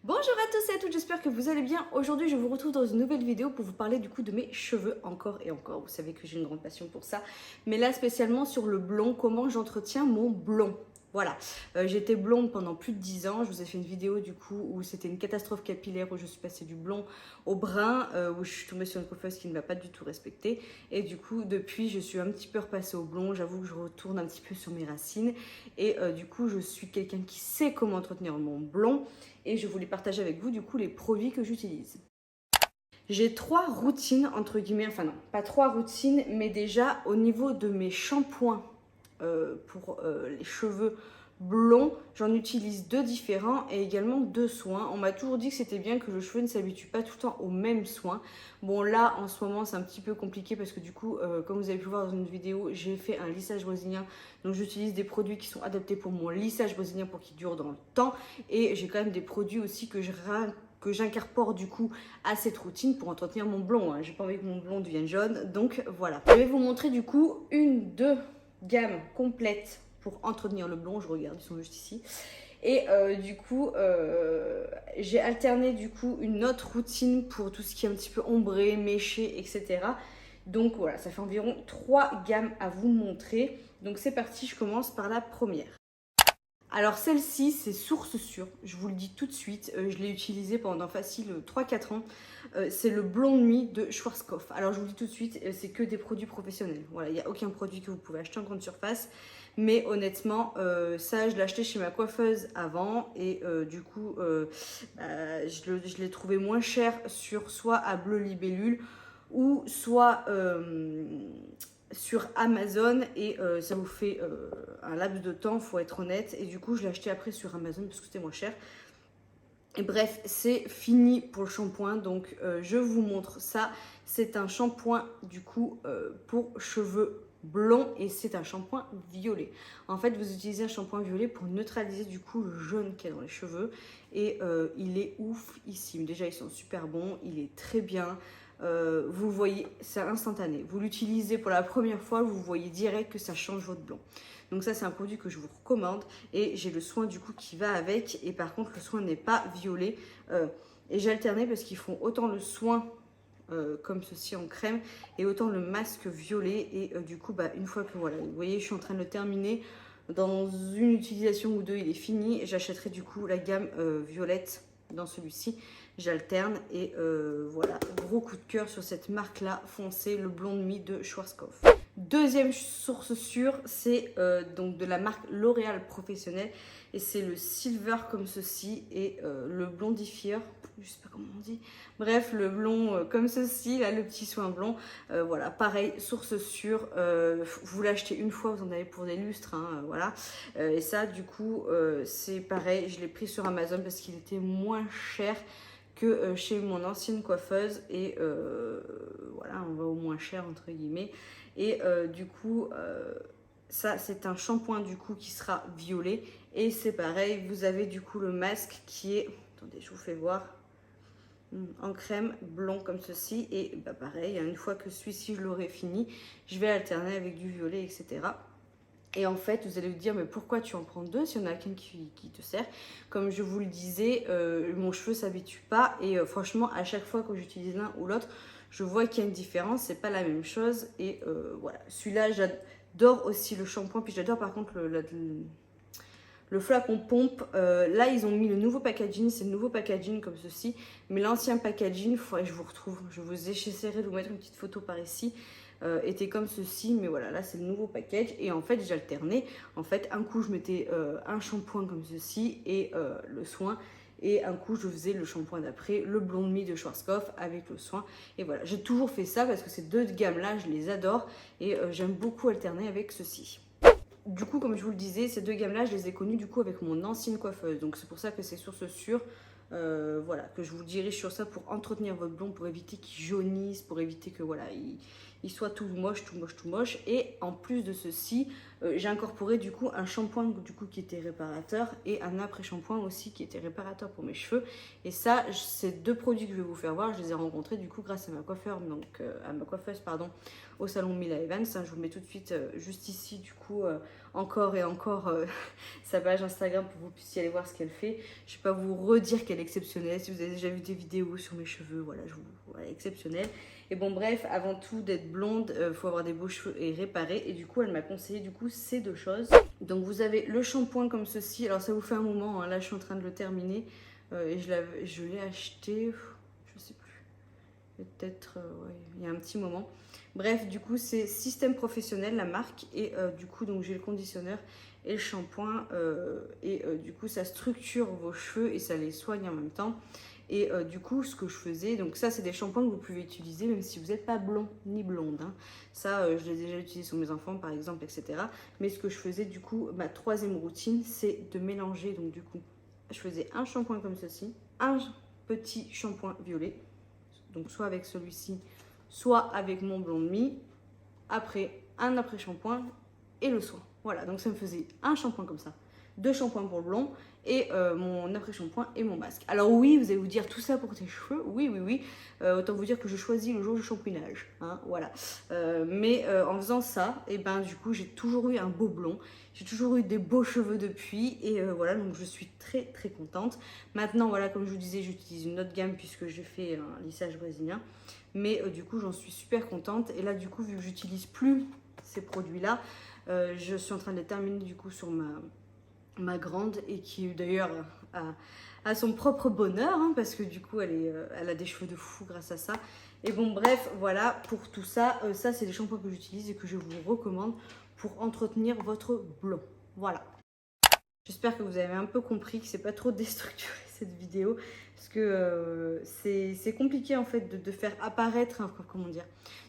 Bonjour à tous et à toutes, j'espère que vous allez bien. Aujourd'hui, je vous retrouve dans une nouvelle vidéo pour vous parler du coup de mes cheveux encore et encore. Vous savez que j'ai une grande passion pour ça. Mais là, spécialement sur le blond, comment j'entretiens mon blond. Voilà, j'étais blonde pendant plus de 10 ans. Je vous ai fait une vidéo du coup où c'était une catastrophe capillaire où je suis passée du blond au brun, où je suis tombée sur une coiffeuse qui ne m'a pas du tout respectée. Et du coup, depuis, je suis un petit peu repassée au blond. J'avoue que je retourne un petit peu sur mes racines. Et du coup, je suis quelqu'un qui sait comment entretenir mon blond. Et je voulais partager avec vous du coup les produits que j'utilise. J'ai 3 routines entre guillemets, enfin non, pas 3 routines, mais déjà au niveau de mes shampoings pour les cheveux blonds, j'en utilise 2 différents et également 2 soins. On m'a toujours dit que c'était bien que le cheveu ne s'habitue pas tout le temps aux mêmes soins. Bon là en ce moment c'est un petit peu compliqué parce que du coup comme vous avez pu voir dans une vidéo, j'ai fait un lissage brésilien. Donc j'utilise des produits qui sont adaptés pour mon lissage brésilien pour qu'il dure dans le temps. Et j'ai quand même des produits aussi que j'incorpore du coup à cette routine pour entretenir mon blond. J'ai pas envie que mon blond devienne jaune. Donc voilà. Je vais vous montrer du coup deux gammes complètes pour entretenir le blond. Je regarde, ils sont juste ici. Et du coup, j'ai alterné du coup une autre routine pour tout ce qui est un petit peu ombré, méché, etc. Donc voilà, ça fait environ 3 gammes à vous montrer. Donc c'est parti, je commence par la première. Alors celle-ci, c'est source sûre, je vous le dis tout de suite, je l'ai utilisée pendant facile 3-4 ans. C'est le blond nuit de Schwarzkopf. Alors je vous le dis tout de suite, c'est que des produits professionnels. Voilà, il n'y a aucun produit que vous pouvez acheter en grande surface. Mais honnêtement, ça, je l'ai acheté chez ma coiffeuse avant. Et du coup, je l'ai trouvé moins cher sur soit à Bleu Libellule ou soit sur Amazon. Et ça vous fait un laps de temps, faut être honnête. Et du coup, je l'ai acheté après sur Amazon parce que c'était moins cher. Et bref, c'est fini pour le shampoing. Donc, je vous montre ça. C'est un shampoing du coup pour cheveux blonds et c'est un shampoing violet. En fait, vous utilisez un shampoing violet pour neutraliser du coup le jaune qu'il y a dans les cheveux. Et il est ouf ici. Déjà, ils sont super bons. Il est très bien. Vous le voyez, c'est instantané. Vous l'utilisez pour la première fois, vous voyez direct que ça change votre blond. Donc ça, c'est un produit que je vous recommande. Et j'ai le soin du coup qui va avec. Et par contre, le soin n'est pas violet. Et j'ai alterné parce qu'ils font autant le soin comme ceci en crème et autant le masque violet. Et du coup, une fois que voilà, vous voyez, je suis en train de le terminer. Dans une utilisation ou deux, il est fini. Et j'achèterai du coup la gamme violette dans celui-ci. J'alterne et voilà, gros coup de cœur sur cette marque-là, foncé, le blond nuit de Schwarzkopf. Deuxième source sûre, c'est donc de la marque L'Oréal Professionnel et c'est le silver comme ceci et le blondifieur, je sais pas comment on dit, bref le blond comme ceci, là le petit soin blond, voilà pareil, source sûre, vous l'achetez une fois, vous en avez pour des lustres, hein, voilà, et ça du coup c'est pareil, je l'ai pris sur Amazon parce qu'il était moins cher que chez mon ancienne coiffeuse et voilà, on va au moins cher entre guillemets. Et du coup, ça c'est un shampoing du coup qui sera violet. Et c'est pareil, vous avez du coup le masque qui est, attendez, je vous fais voir, en crème blond comme ceci. Et pareil, une fois que celui-ci je l'aurai fini, je vais alterner avec du violet, etc. Et en fait, vous allez vous dire, mais pourquoi tu en prends 2 si on a qu'un qui te sert? Comme je vous le disais, mon cheveu s'habitue pas. Et franchement, à chaque fois que j'utilise l'un ou l'autre, je vois qu'il y a une différence. C'est pas la même chose. Et voilà, celui-là, j'adore aussi le shampoing. Puis j'adore par contre le flacon pompe. Là, ils ont mis le nouveau packaging. C'est le nouveau packaging comme ceci. Mais l'ancien packaging, il faudrait que je vous retrouve. J'essaierai de vous mettre une petite photo par ici. Était comme ceci, mais voilà, là c'est le nouveau package. Et en fait, j'alternais. En fait, un coup, je mettais un shampoing comme ceci et le soin. Et un coup, je faisais le shampoing d'après, le blond nuit de Schwarzkopf avec le soin. Et voilà, j'ai toujours fait ça parce que ces deux gammes-là, je les adore. Et j'aime beaucoup alterner avec ceci. Du coup, comme je vous le disais, ces deux gammes-là, je les ai connues du coup avec mon ancienne coiffeuse. Donc c'est pour ça que c'est source sûre. Voilà, que je vous dirige sur ça pour entretenir votre blond, pour éviter qu'il jaunisse, pour éviter que voilà, il soit tout moche, tout moche, tout moche. Et en plus de ceci, j'ai incorporé du coup un shampoing du coup qui était réparateur et un après-shampoing aussi qui était réparateur pour mes cheveux. Et ça, c'est deux produits que je vais vous faire voir. Je les ai rencontrés du coup grâce à ma coiffeur, donc à ma coiffeuse pardon, au salon Mila Evans. Je vous mets tout de suite juste ici du coup encore et encore sa page Instagram pour que vous puissiez aller voir ce qu'elle fait. Je ne vais pas vous redire qu'elle est exceptionnelle. Si vous avez déjà vu des vidéos sur mes cheveux, voilà, voilà, exceptionnelle. Et bon bref, avant tout d'être blonde, faut avoir des beaux cheveux et réparer. Et du coup, elle m'a conseillé du coup ces deux choses. Donc vous avez le shampoing comme ceci. Alors ça vous fait un moment, hein. Là je suis en train de le terminer. Et je l'ai acheté, je sais plus, peut-être ouais, il y a un petit moment. Bref, du coup c'est Système Professionnel, la marque. Et du coup donc j'ai le conditionneur et le shampoing. Du coup ça structure vos cheveux et ça les soigne en même temps. Et du coup, ce que je faisais, donc ça, c'est des shampoings que vous pouvez utiliser même si vous n'êtes pas blond ni blonde. Hein. Ça, je l'ai déjà utilisé sur mes enfants, par exemple, etc. Mais ce que je faisais, du coup, ma troisième routine, c'est de mélanger. Donc, du coup, je faisais un shampoing comme ceci, un petit shampoing violet. Donc, soit avec celui-ci, soit avec mon blond de mie. Après, un après-shampoing et le soin. Voilà, donc ça me faisait un shampoing comme ça. Deux shampoings pour le blond et mon après-shampoing et mon masque. Alors oui, vous allez vous dire tout ça pour tes cheveux. Oui, oui, oui. Autant vous dire que je choisis le jour du champouinage. Hein, voilà. En faisant ça, et ben du coup, j'ai toujours eu un beau blond. J'ai toujours eu des beaux cheveux depuis. Et voilà, donc je suis très très contente. Maintenant, voilà, comme je vous disais, j'utilise une autre gamme puisque j'ai fait un lissage brésilien. Mais du coup, j'en suis super contente. Et là, du coup, vu que j'utilise plus ces produits-là, je suis en train de les terminer du coup sur ma grande et qui d'ailleurs a son propre bonheur hein, parce que du coup elle a des cheveux de fou grâce à ça. Et bon bref, voilà pour tout ça. Ça c'est les shampoings que j'utilise et que je vous recommande pour entretenir votre blond. Voilà. J'espère que vous avez un peu compris que c'est pas trop déstructuré cette vidéo parce que c'est compliqué en fait de faire apparaître, hein, comment dire,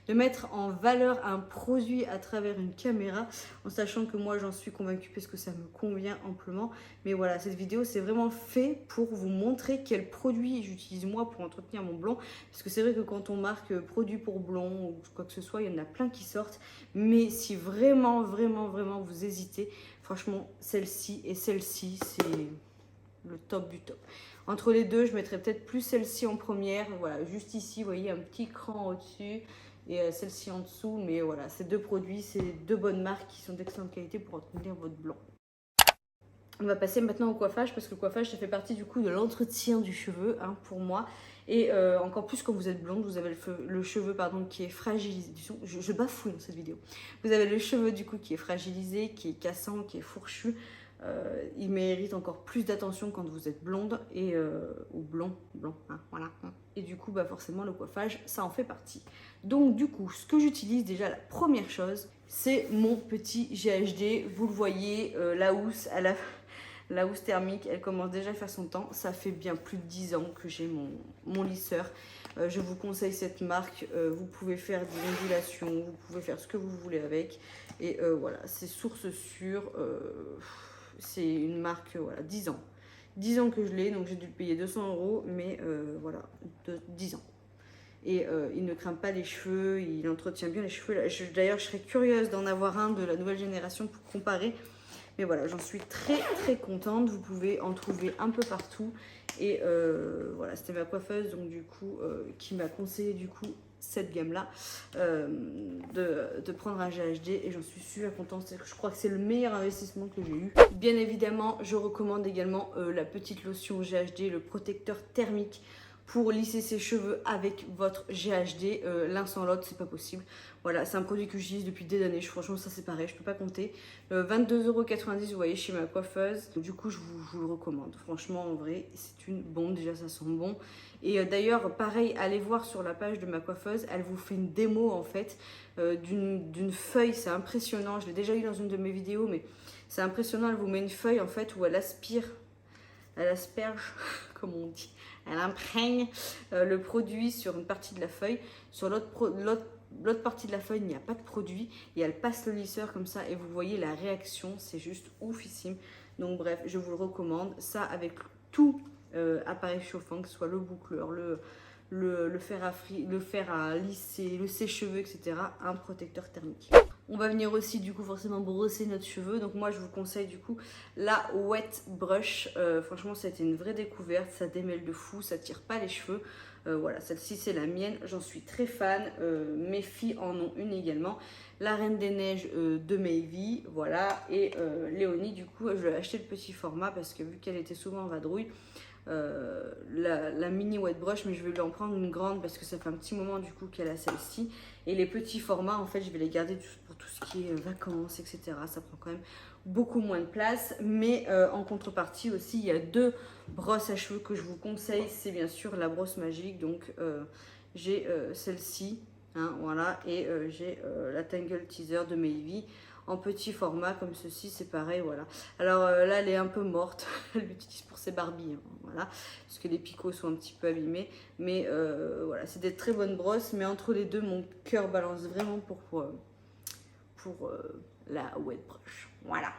de mettre en valeur un produit à travers une caméra en sachant que moi j'en suis convaincue parce que ça me convient amplement. Mais voilà, cette vidéo c'est vraiment fait pour vous montrer quel produit j'utilise moi pour entretenir mon blond parce que c'est vrai que quand on marque produit pour blond ou quoi que ce soit, il y en a plein qui sortent. Mais si vraiment, vraiment, vraiment vous hésitez, franchement, celle-ci et celle-ci, c'est le top du top. Entre les deux, je mettrais peut-être plus celle-ci en première. Voilà, juste ici, vous voyez, un petit cran au-dessus et celle-ci en dessous. Mais voilà, ces deux produits, c'est deux bonnes marques qui sont d'excellente qualité pour obtenir votre blond. On va passer maintenant au coiffage parce que le coiffage, ça fait partie du coup de l'entretien du cheveu hein, pour moi. Et encore plus quand vous êtes blonde, vous avez le cheveu pardon, qui est fragilisé. Je bafouille dans cette vidéo. Vous avez le cheveu du coup qui est fragilisé, qui est cassant, qui est fourchu. Il mérite encore plus d'attention quand vous êtes blonde et ou blond, hein, voilà. Et du coup, bah forcément, le coiffage, ça en fait partie. Donc du coup, ce que j'utilise déjà, la première chose, c'est mon petit GHD. Vous le voyez, la housse thermique, elle commence déjà à faire son temps. Ça fait bien plus de 10 ans que j'ai mon lisseur. Je vous conseille cette marque. Vous pouvez faire des ondulations, vous pouvez faire ce que vous voulez avec. Et voilà, c'est source sûre. C'est une marque, voilà, 10 ans. 10 ans que je l'ai, donc j'ai dû le payer 200 €, mais voilà, 10 ans. Et il ne craint pas les cheveux, il entretient bien les cheveux. D'ailleurs, je serais curieuse d'en avoir un de la nouvelle génération pour comparer. Mais voilà, j'en suis très très contente. Vous pouvez en trouver un peu partout. Et voilà, c'était ma coiffeuse donc du coup qui m'a conseillé du coup cette gamme-là de prendre un GHD et j'en suis super contente. Je crois que c'est le meilleur investissement que j'ai eu. Bien évidemment, je recommande également la petite lotion GHD, le protecteur thermique pour lisser ses cheveux avec votre GHD. L'un sans l'autre, c'est pas possible. Voilà, c'est un produit que j'utilise depuis des années. Franchement, ça c'est pareil, je peux pas compter. 22,90 €, vous voyez, chez ma coiffeuse. Du coup, je vous le recommande. Franchement, en vrai, c'est une bombe. Déjà, ça sent bon. Et d'ailleurs, pareil, allez voir sur la page de ma coiffeuse. Elle vous fait une démo, en fait, d'une feuille. C'est impressionnant. Je l'ai déjà eu dans une de mes vidéos, mais c'est impressionnant. Elle vous met une feuille, en fait, où elle asperge, comme on dit. Elle imprègne le produit sur une partie de la feuille. Sur l'autre partie de la feuille, il n'y a pas de produit. Et elle passe le lisseur comme ça. Et vous voyez la réaction, c'est juste oufissime. Donc bref, je vous le recommande. Ça avec tout appareil chauffant, que ce soit le boucleur, le fer à lisser, le sèche-cheveux, etc. Un protecteur thermique. On va venir aussi du coup forcément brosser notre cheveux. Donc moi je vous conseille du coup la Wet Brush. Franchement ça a été une vraie découverte. Ça démêle de fou, ça tire pas les cheveux. Voilà, celle-ci c'est la mienne. J'en suis très fan. Mes filles en ont une également. La Reine des Neiges de Mayvi. Voilà. Et Léonie du coup je lui ai acheté le petit format parce que vu qu'elle était souvent en vadrouille. La mini wet brush, mais je vais lui en prendre une grande parce que ça fait un petit moment du coup qu'elle a celle-ci. Et les petits formats en fait je vais les garder pour tout ce qui est vacances, etc. Ça prend quand même beaucoup moins de place, mais en contrepartie aussi il y a 2 brosses à cheveux que je vous conseille. C'est bien sûr la brosse magique, donc j'ai celle-ci, hein, voilà, et j'ai la Tangle Teaser de Mayvi en petit format comme ceci, c'est pareil, voilà. Alors là elle est un peu morte, elle l'utilise pour ses Barbies, hein, voilà, parce que les picots sont un petit peu abîmés, mais voilà, c'est des très bonnes brosses, mais entre les deux mon cœur balance vraiment pour la wet brush, voilà.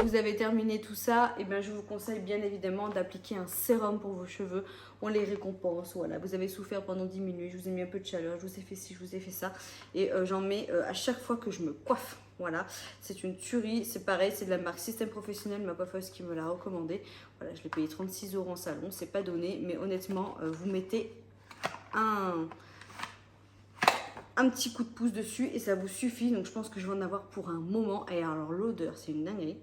Vous avez terminé tout ça, et bien je vous conseille bien évidemment d'appliquer un sérum pour vos cheveux. On les récompense, voilà. Vous avez souffert pendant 10 minutes, je vous ai mis un peu de chaleur, je vous ai fait ci, je vous ai fait ça. Et j'en mets à chaque fois que je me coiffe. Voilà, c'est une tuerie, c'est pareil, c'est de la marque Système Professionnel, ma coiffeuse qui me l'a recommandé. Voilà, je l'ai payé 36 € en salon, c'est pas donné, mais honnêtement, vous mettez un petit coup de pouce dessus et ça vous suffit. Donc je pense que je vais en avoir pour un moment. Et alors l'odeur, c'est une dinguerie.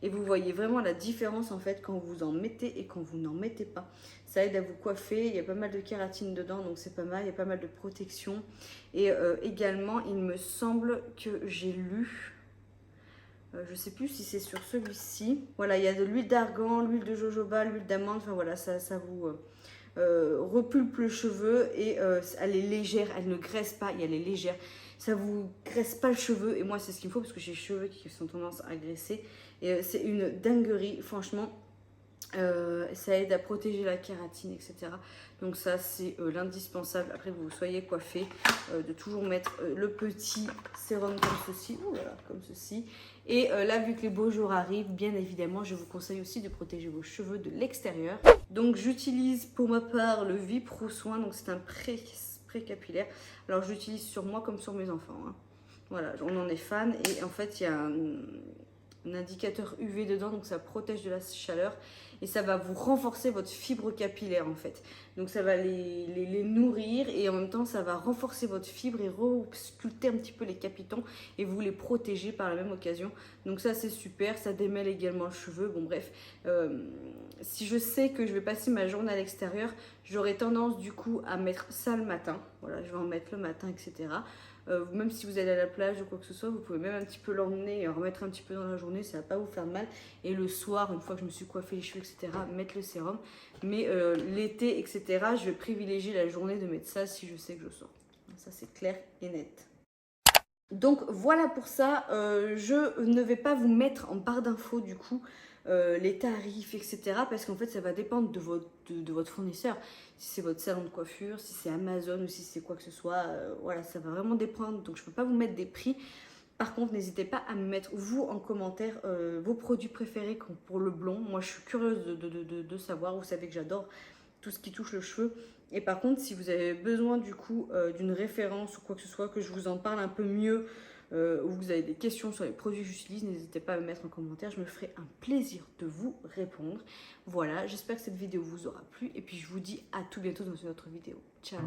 Et vous voyez vraiment la différence en fait quand vous en mettez et quand vous n'en mettez pas. Ça aide à vous coiffer, il y a pas mal de kératine dedans, donc c'est pas mal, il y a pas mal de protection. Et également, il me semble que j'ai lu, je sais plus si c'est sur celui-ci. Voilà, il y a de l'huile d'argan, l'huile de jojoba, l'huile d'amande, enfin voilà, ça vous repulpe le cheveu et elle est légère, elle ne graisse pas et elle est légère. Ça vous graisse pas le cheveu et moi c'est ce qu'il me faut parce que j'ai les cheveux qui sont tendance à graisser. Et c'est une dinguerie, franchement. Ça aide à protéger la kératine, etc. Donc ça c'est l'indispensable. Après vous soyez coiffé, de toujours mettre le petit sérum comme ceci, voilà, comme ceci. Et là vu que les beaux jours arrivent, bien évidemment je vous conseille aussi de protéger vos cheveux de l'extérieur. Donc j'utilise pour ma part le Vipro Soin, donc c'est un pré-capillaire. Alors je l'utilise sur moi comme sur mes enfants, hein. Voilà, on en est fan et en fait il y a un indicateur UV dedans, donc ça protège de la chaleur et ça va vous renforcer votre fibre capillaire en fait. Donc ça va les nourrir et en même temps ça va renforcer votre fibre et re-sculpter un petit peu les capitons et vous les protéger par la même occasion. Donc ça c'est super, ça démêle également le cheveu. Bon bref, si je sais que je vais passer ma journée à l'extérieur, j'aurai tendance du coup à mettre ça le matin. Voilà, je vais en mettre le matin, etc. Même si vous allez à la plage ou quoi que ce soit, vous pouvez même un petit peu l'emmener et en remettre un petit peu dans la journée, ça va pas vous faire de mal. Et le soir, une fois que je me suis coiffé les cheveux, etc., mettre le sérum. Mais l'été, etc., je vais privilégier la journée de mettre ça si je sais que je sors. Ça, c'est clair et net. Donc voilà pour ça, je ne vais pas vous mettre en barre d'infos du coup les tarifs, etc. Parce qu'en fait ça va dépendre de votre fournisseur. Si c'est votre salon de coiffure, si c'est Amazon ou si c'est quoi que ce soit, voilà, ça va vraiment dépendre. Donc je ne peux pas vous mettre des prix. Par contre, n'hésitez pas à me mettre vous en commentaire vos produits préférés pour le blond. Moi je suis curieuse de savoir, vous savez que j'adore tout ce qui touche le cheveu. Et par contre, si vous avez besoin du coup d'une référence ou quoi que ce soit, que je vous en parle un peu mieux, ou vous avez des questions sur les produits que j'utilise, n'hésitez pas à me mettre en commentaire, je me ferai un plaisir de vous répondre. Voilà, j'espère que cette vidéo vous aura plu et puis je vous dis à tout bientôt dans une autre vidéo. Ciao!